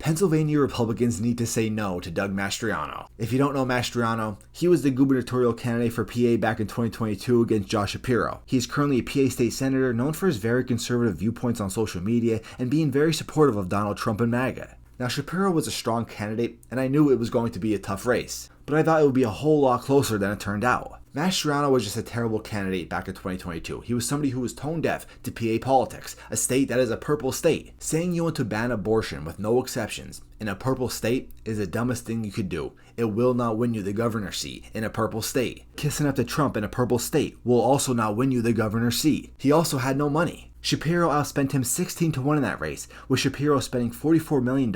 Pennsylvania Republicans need to say no to Doug Mastriano. If you don't know Mastriano, he was the gubernatorial candidate for PA back in 2022 against Josh Shapiro. He is currently a PA state senator known for his very conservative viewpoints on social media and being very supportive of Donald Trump and MAGA. Now, Shapiro was a strong candidate, and I knew it was going to be a tough race, but I thought it would be a whole lot closer than it turned out. Mastriano was just a terrible candidate back in 2022. He was somebody who was tone deaf to PA politics, a state that is a purple state. Saying you want to ban abortion with no exceptions in a purple state is the dumbest thing you could do. It will not win you the governor's seat in a purple state. Kissing up to Trump in a purple state will also not win you the governor's seat. He also had no money. Shapiro outspent him 16-1 in that race, with Shapiro spending $44 million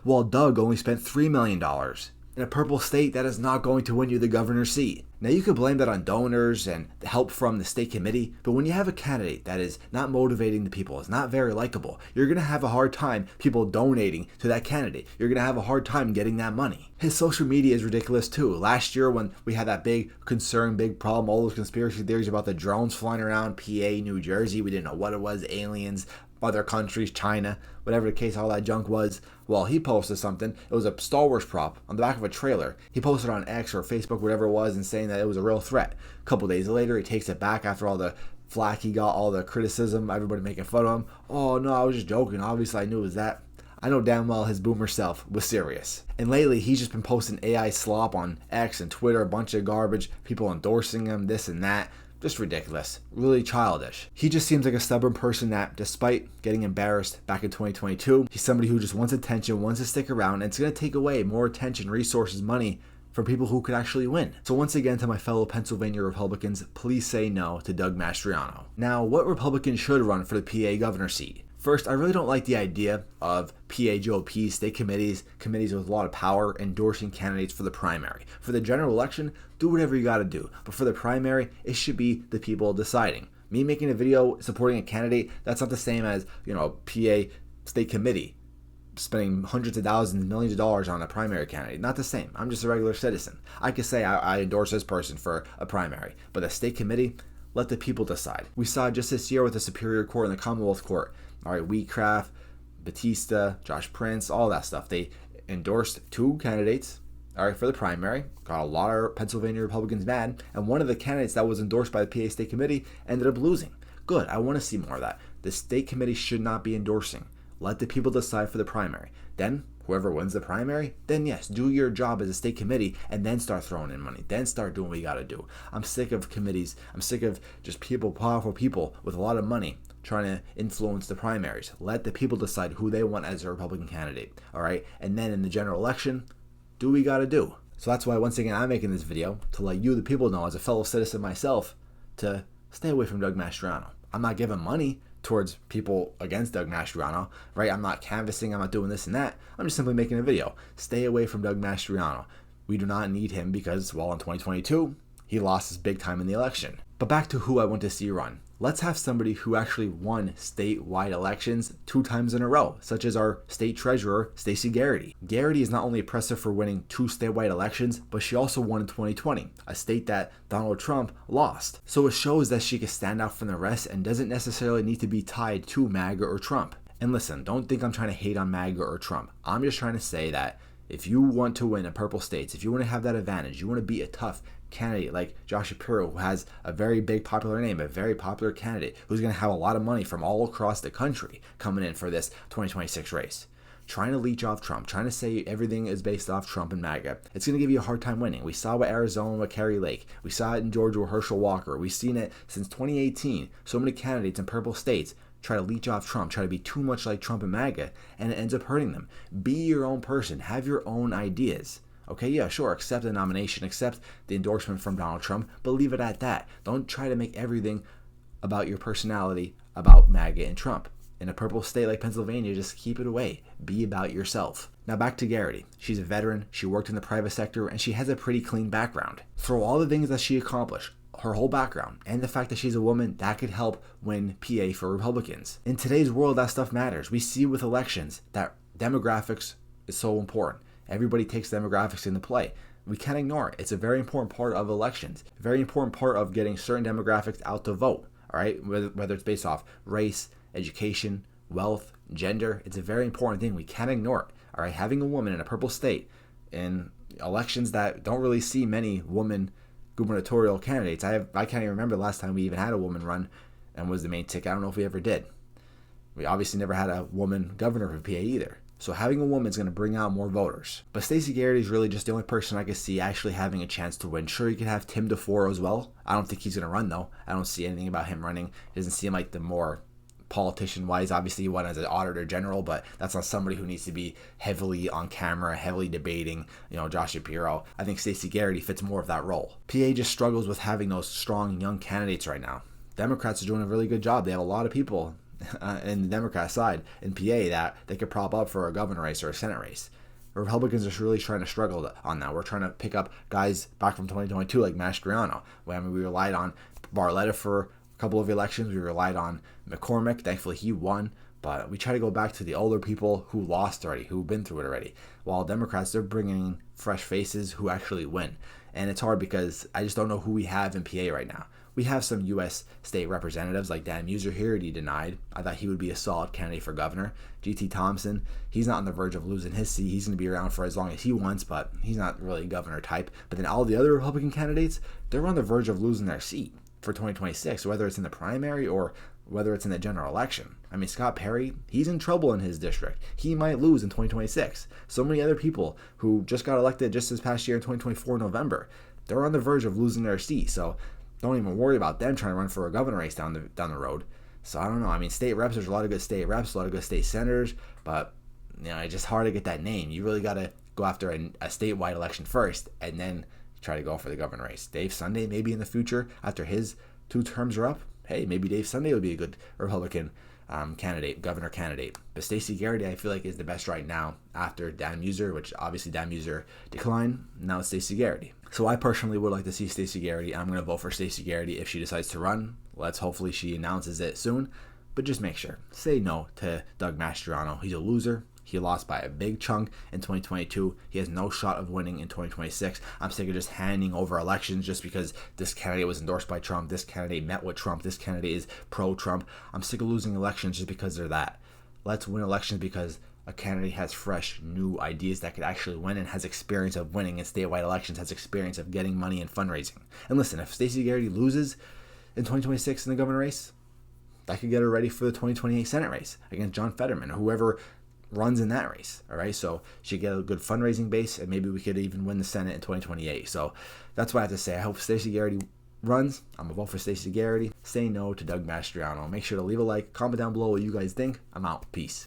while Doug only spent $3 million. In a purple state, that is not going to win you the governor's seat. Now, you could blame that on donors and the help from the state committee, but when you have a candidate that is not motivating the people, is not very likable, you're going to have a hard time people donating to that candidate. You're going to have a hard time getting that money. His social media is ridiculous too. Last year when we had that big concern, big problem, all those conspiracy theories about the drones flying around PA, New Jersey, we didn't know what it was, aliens, other countries, China, whatever the case, all that junk was. Well, he posted something. It was a Star Wars prop on the back of a trailer. He posted on X or Facebook, whatever it was, and saying that it was a real threat. A couple days later, he takes it back after all the flack he got, all the criticism, everybody making fun of him. Oh, no, I was just joking. Obviously, I knew it was that. I know damn well his boomer self was serious. And lately, he's just been posting AI slop on X and Twitter, a bunch of garbage, people endorsing him, this and that. Just ridiculous. Really childish. He just seems like a stubborn person that, despite getting embarrassed back in 2022, he's somebody who just wants attention, wants to stick around, and it's going to take away more attention, resources, money from people who could actually win. So once again, to my fellow Pennsylvania Republicans, please say no to Doug Mastriano. Now, what Republicans should run for the PA governor seat? First, I really don't like the idea of PA GOP state committees with a lot of power endorsing candidates for the primary. For the general election, do whatever you gotta do. But for the primary, it should be the people deciding. Me making a video supporting a candidate, that's not the same as, PA state committee spending hundreds of thousands, millions of dollars on a primary candidate. Not the same. I'm just a regular citizen. I could say I endorse this person for a primary. But the state committee, let the people decide. We saw just this year with the Superior Court and the Commonwealth Court. All right, Wheatcraft, Batista, Josh Prince, all that stuff. They endorsed two candidates, all right, for the primary. Got a lot of Pennsylvania Republicans mad. And one of the candidates that was endorsed by the PA State Committee ended up losing. Good. I want to see more of that. The state committee should not be endorsing. Let the people decide for the primary. Then, whoever wins the primary, then yes, do your job as a state committee and then start throwing in money. Then start doing what you got to do. I'm sick of committees. I'm sick of just people, powerful people with a lot of money trying to influence the primaries. Let the people decide who they want as a Republican candidate, all right? And then in the general election, do what you got to do. So that's why, once again, I'm making this video to let you, the people, know as a fellow citizen myself to stay away from Doug Mastriano. I'm not giving money towards people against Doug Mastriano, right? I'm not canvassing, I'm not doing this and that. I'm just simply making a video. Stay away from Doug Mastriano. We do not need him because, well, in 2022, he lost his big time in the election. But back to who I want to see run. Let's have somebody who actually won statewide elections 2 times in a row, such as our state treasurer, Stacy Gity. Gity is not only impressive for winning 2 statewide elections, but she also won in 2020, a state that Donald Trump lost. So it shows that she can stand out from the rest and doesn't necessarily need to be tied to MAGA or Trump. And listen, don't think I'm trying to hate on MAGA or Trump. I'm just trying to say that if you want to win in purple states, if you want to have that advantage, you want to be a tough candidate like Josh Shapiro, who has a very big popular name, a very popular candidate who's going to have a lot of money from all across the country coming in for this 2026 race. Trying to leech off Trump, trying to say everything is based off Trump and MAGA, it's going to give you a hard time winning. We saw it with Arizona with Kerry Lake. We saw it in Georgia with Herschel Walker. We've seen it since 2018. So many candidates in purple states try to leech off Trump, try to be too much like Trump and MAGA, and it ends up hurting them. Be your own person. Have your own ideas. Okay, yeah, sure, accept the nomination, accept the endorsement from Donald Trump, but leave it at that. Don't try to make everything about your personality about MAGA and Trump. In a purple state like Pennsylvania, just keep it away. Be about yourself. Now back to Gity. She's a veteran, she worked in the private sector, and she has a pretty clean background. Through all the things that she accomplished, her whole background, and the fact that she's a woman, that could help win PA for Republicans. In today's world, that stuff matters. We see with elections that demographics is so important. Everybody takes demographics into play. We can't ignore it. It's a very important part of elections. A very important part of getting certain demographics out to vote. All right, whether it's based off race, education, wealth, gender, it's a very important thing. We can't ignore it. All right, having a woman in a purple state in elections that don't really see many woman gubernatorial candidates. I can't even remember the last time we even had a woman run and was the main ticket. I don't know if we ever did. We obviously never had a woman governor for PA either. So having a woman is going to bring out more voters. But Stacy Gity is really just the only person I could see actually having a chance to win. Sure, you could have Tim DeForo as well. I don't think he's going to run, though. I don't see anything about him running. It doesn't seem like the more politician-wise. Obviously, he won as an auditor general, but that's not somebody who needs to be heavily on camera, heavily debating, Josh Shapiro. I think Stacy Gity fits more of that role. PA just struggles with having those strong young candidates right now. Democrats are doing a really good job. They have a lot of people in the Democrat side in PA that they could prop up for a governor race or a Senate race. Republicans are really trying to struggle on that. We're trying to pick up guys back from 2022 like Mastriano. We relied on Barletta for a couple of elections. We relied on McCormick. Thankfully, he won. But we try to go back to the older people who lost already, who've been through it already. While Democrats, they're bringing fresh faces who actually win. And it's hard because I just don't know who we have in PA right now. We have some U.S. state representatives like Dan Muser here, he denied. I thought he would be a solid candidate for governor. G.T. Thompson, he's not on the verge of losing his seat. He's going to be around for as long as he wants, but he's not really a governor type. But then all the other Republican candidates, they're on the verge of losing their seat for 2026, whether it's in the primary or whether it's in the general election. I mean, Scott Perry, he's in trouble in his district. He might lose in 2026. So many other people who just got elected just this past year in 2024 November, they're on the verge of losing their seat. So don't even worry about them trying to run for a governor race down the road. So I don't know. I mean, state reps, there's a lot of good state reps, a lot of good state senators, but it's just hard to get that name. You really got to go after a statewide election first and then try to go for the governor race. Dave Sunday, maybe in the future, after his 2 terms are up, hey, maybe Dave Sunday would be a good Republican candidate, governor candidate. But Stacy Gity, I feel like, is the best right now after Dan Muser, which obviously Dan Muser declined. Now it's Stacy Gity. So I personally would like to see Stacy Gity. I'm going to vote for Stacy Gity if she decides to run. Hopefully she announces it soon. But just make sure. Say no to Doug Mastriano. He's a loser. He lost by a big chunk in 2022. He has no shot of winning in 2026. I'm sick of just handing over elections just because this candidate was endorsed by Trump. This candidate met with Trump. This candidate is pro-Trump. I'm sick of losing elections just because they're that. Let's win elections because a candidate has fresh, new ideas that could actually win and has experience of winning in statewide elections, has experience of getting money and fundraising. And listen, if Stacy Gity loses in 2026 in the governor race, that could get her ready for the 2028 Senate race against John Fetterman or whoever runs in that race. All right, so she get a good fundraising base, and maybe we could even win the Senate in 2028. So that's what I have to say. I hope Stacy Gity runs. I'm gonna vote for Stacy Gity. Say no to Doug Mastriano. Make sure to leave a like, comment down below what you guys think. I'm out. Peace.